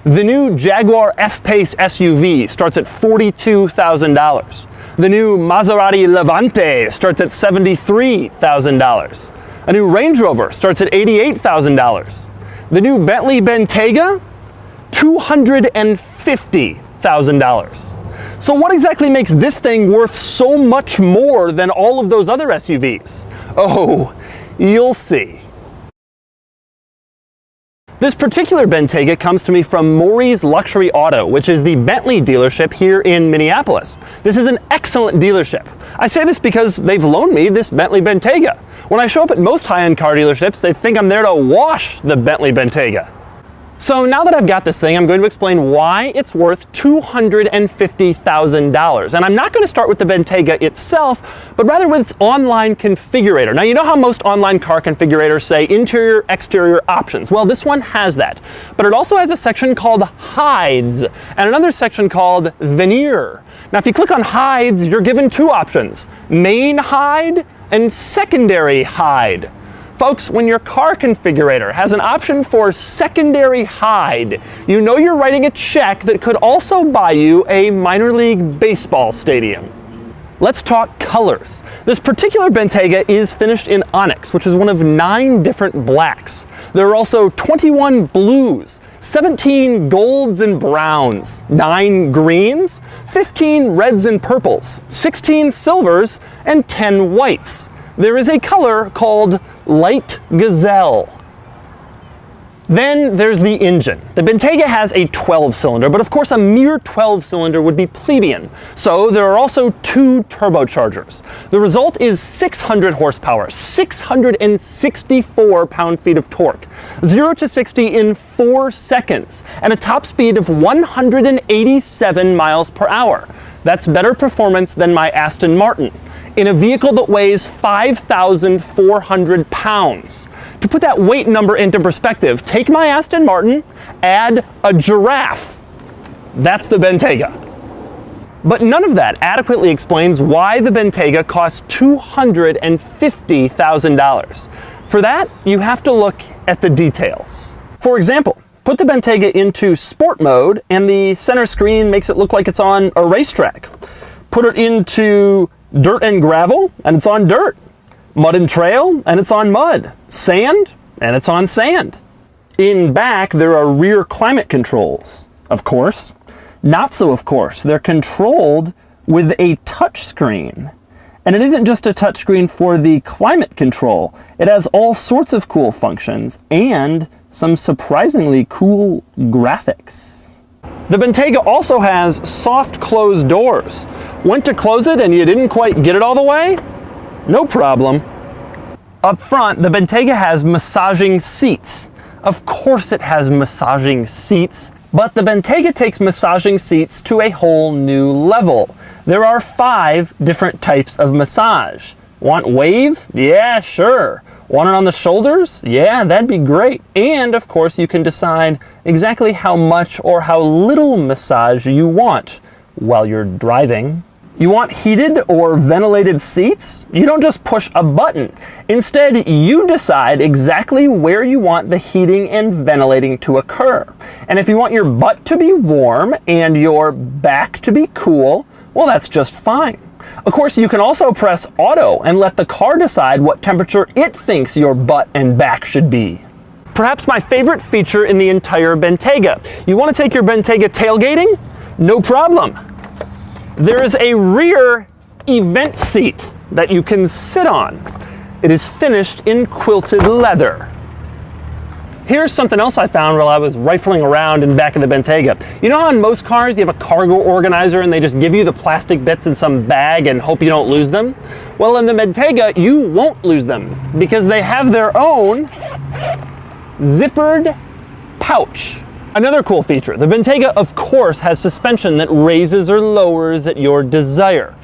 The new Jaguar F-Pace SUV starts at $42,000. The new Maserati Levante starts at $73,000. A new Range Rover starts at $88,000. The new Bentley Bentayga, $250,000. So what exactly makes this thing worth so much more than all of those other SUVs? Oh, you'll see. This particular Bentayga comes to me from Maury's Luxury Auto, which is the Bentley dealership here in Minneapolis. This is an excellent dealership. I say this because they've loaned me this Bentley Bentayga. When I show up at most high-end car dealerships, they think I'm there to wash the Bentley Bentayga. So now that I've got this thing, I'm going to explain why it's worth $250,000. And I'm not going to start with the Bentayga itself, but rather with its online configurator. Now, you know how most online car configurators say interior, exterior options? Well, this one has that. But it also has a section called Hides and another section called Veneer. Now, if you click on Hides, you're given two options: main hide and secondary hide. Folks, when your car configurator has an option for secondary hide, you know you're writing a check that could also buy you a minor league baseball stadium. Let's talk colors. This particular Bentayga is finished in onyx, which is one of 9 different blacks. There are also 21 blues, 17 golds and browns, 9 greens, 15 reds and purples, 16 silvers, and 10 whites. There is a color called Light Gazelle. Then there's the engine. The Bentayga has a 12-cylinder, but of course a mere 12-cylinder would be plebeian. So there are also 2 turbochargers. The result is 600 horsepower, 664 pound-feet of torque, 0 to 60 in 4 seconds, and a top speed of 187 miles per hour. That's better performance than my Aston Martin, in a vehicle that weighs 5,400 pounds. To put that weight number into perspective, take my Aston Martin, add a giraffe. That's the Bentayga. But none of that adequately explains why the Bentayga costs $250,000. For that, you have to look at the details. For example, put the Bentayga into sport mode and the center screen makes it look like it's on a racetrack. Put it into dirt and gravel, and it's on dirt. Mud and trail, and it's on mud. Sand, and it's on sand. In back, there are rear climate controls. Of course. Not so of course. They're controlled with a touch screen. And it isn't just a touch screen for the climate control. It has all sorts of cool functions and some surprisingly cool graphics. The Bentayga also has soft closed doors. Went to close it and you didn't quite get it all the way? No problem. Up front, the Bentayga has massaging seats. Of course it has massaging seats, but the Bentayga takes massaging seats to a whole new level. There are 5 different types of massage. Want wave? Yeah, sure. Want it on the shoulders? Yeah, that'd be great. And of course you can decide exactly how much or how little massage you want while you're driving. You want heated or ventilated seats? You don't just push a button. Instead, you decide exactly where you want the heating and ventilating to occur. And if you want your butt to be warm and your back to be cool, well, that's just fine. Of course, you can also press auto and let the car decide what temperature it thinks your butt and back should be. Perhaps my favorite feature in the entire Bentayga. You want to take your Bentayga tailgating? No problem. There is a rear event seat that you can sit on. It is finished in quilted leather. Here's something else I found while I was rifling around in back of the Bentayga. You know how in most cars you have a cargo organizer and they just give you the plastic bits in some bag and hope you don't lose them? Well, in the Bentayga, you won't lose them because they have their own zippered pouch. Another cool feature, the Bentayga of course has suspension that raises or lowers at your desire.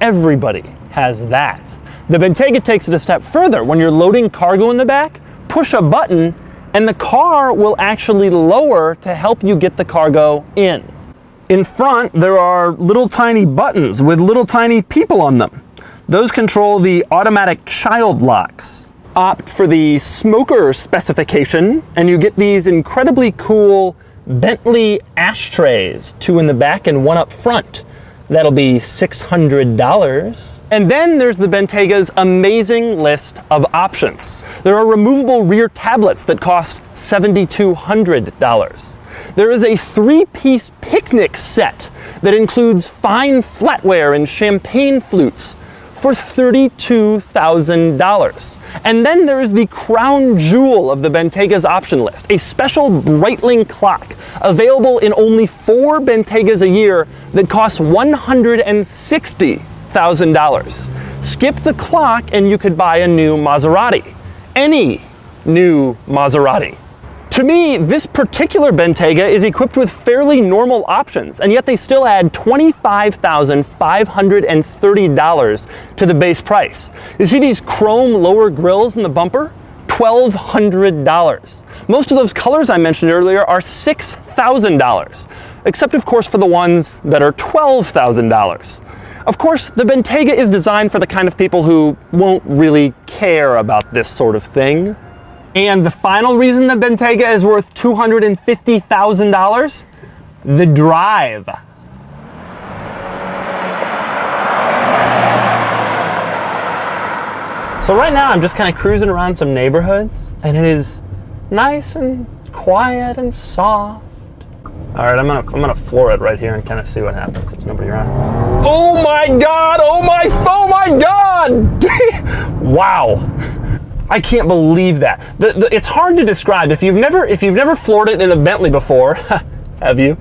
Everybody has that. The Bentayga takes it a step further. When you're loading cargo in the back, push a button and the car will actually lower to help you get the cargo in. In front, there are little tiny buttons with little tiny people on them. Those control the automatic child locks. Opt for the smoker specification and you get these incredibly cool Bentley ashtrays, 2 in the back and 1 up front. That'll be $600. And then there's the Bentayga's amazing list of options. There are removable rear tablets that cost $7,200. There is a 3-piece picnic set that includes fine flatware and champagne flutes for $32,000. And then there is the crown jewel of the Bentayga's option list, a special Breitling clock available in only 4 Bentaygas a year that costs $160,000. Skip the clock and you could buy a new Maserati. Any new Maserati. To me, this particular Bentayga is equipped with fairly normal options, and yet they still add $25,530 to the base price. You see these chrome lower grills in the bumper? $1,200. Most of those colors I mentioned earlier are $6,000, except of course for the ones that are $12,000. Of course, the Bentayga is designed for the kind of people who won't really care about this sort of thing. And the final reason the Bentayga is worth $250,000? The drive. So right now I'm just kind of cruising around some neighborhoods, and it is nice and quiet and soft. All right, I'm gonna floor it right here and kind of see what happens. There's nobody around. Oh my God! Oh my God! Wow. I can't believe that. It's hard to describe. If you've never floored it in a Bentley before, have you?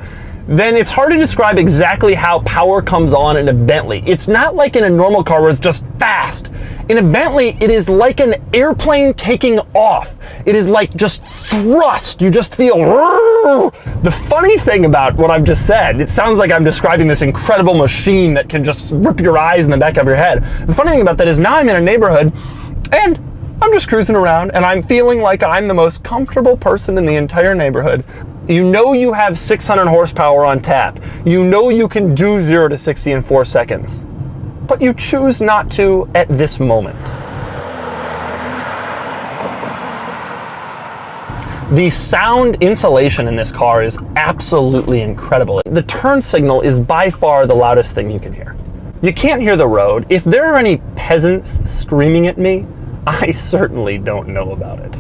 Then it's hard to describe exactly how power comes on in a Bentley. It's not like in a normal car where it's just fast. In a Bentley, it is like an airplane taking off. It is like just thrust. You just feel. The funny thing about what I've just said, it sounds like I'm describing this incredible machine that can just rip your eyes in the back of your head. The funny thing about that is now I'm in a neighborhood and I'm just cruising around and I'm feeling like I'm the most comfortable person in the entire neighborhood. You know you have 600 horsepower on tap. You know you can do 0 to 60 in 4 seconds. But you choose not to at this moment. The sound insulation in this car is absolutely incredible. The turn signal is by far the loudest thing you can hear. You can't hear the road. If there are any peasants screaming at me, I certainly don't know about it.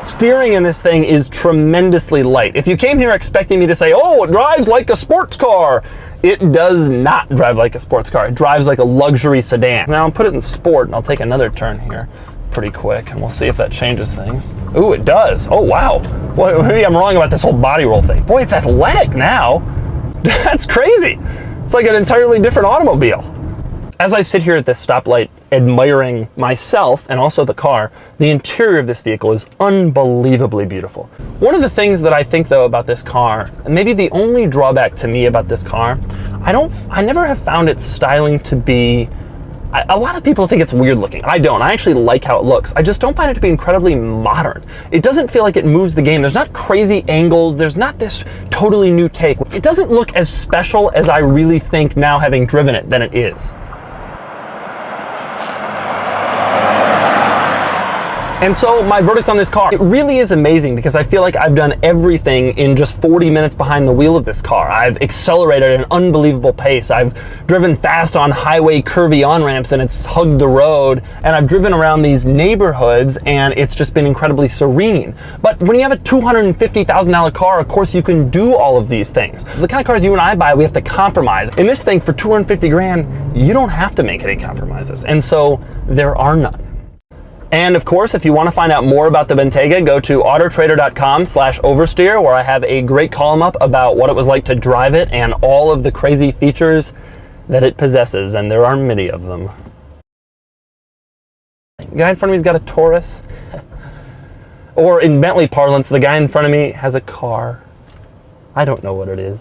Steering in this thing is tremendously light. If you came here expecting me to say, oh, it drives like a sports car, it does not drive like a sports car. It drives like a luxury sedan. Now I'll put it in sport and I'll take another turn here pretty quick and we'll see if that changes things. Ooh, it does. Oh, wow. Well, maybe I'm wrong about this whole body roll thing. Boy, it's athletic now. That's crazy. It's like an entirely different automobile. As I sit here at this stoplight admiring myself and also the car, the interior of this vehicle is unbelievably beautiful. One of the things that I think though about this car, and maybe the only drawback to me about this car, I never have found its styling to be, a lot of people think it's weird looking. I don't. I actually like how it looks. I just don't find it to be incredibly modern. It doesn't feel like it moves the game. There's not crazy angles. There's not this totally new take. It doesn't look as special as I really think now having driven it than it is. And so my verdict on this car, it really is amazing because I feel like I've done everything in just 40 minutes behind the wheel of this car. I've accelerated at an unbelievable pace. I've driven fast on highway curvy on-ramps and it's hugged the road. And I've driven around these neighborhoods and it's just been incredibly serene. But when you have a $250,000 car, of course you can do all of these things. So the kind of cars you and I buy, we have to compromise. In this thing for 250 grand, you don't have to make any compromises. And so there are none. And of course, if you want to find out more about the Bentayga, go to autotrader.com/oversteer, where I have a great column up about what it was like to drive it and all of the crazy features that it possesses, and there are many of them. The guy in front of me's got a Taurus. Or in Bentley parlance, the guy in front of me has a car. I don't know what it is.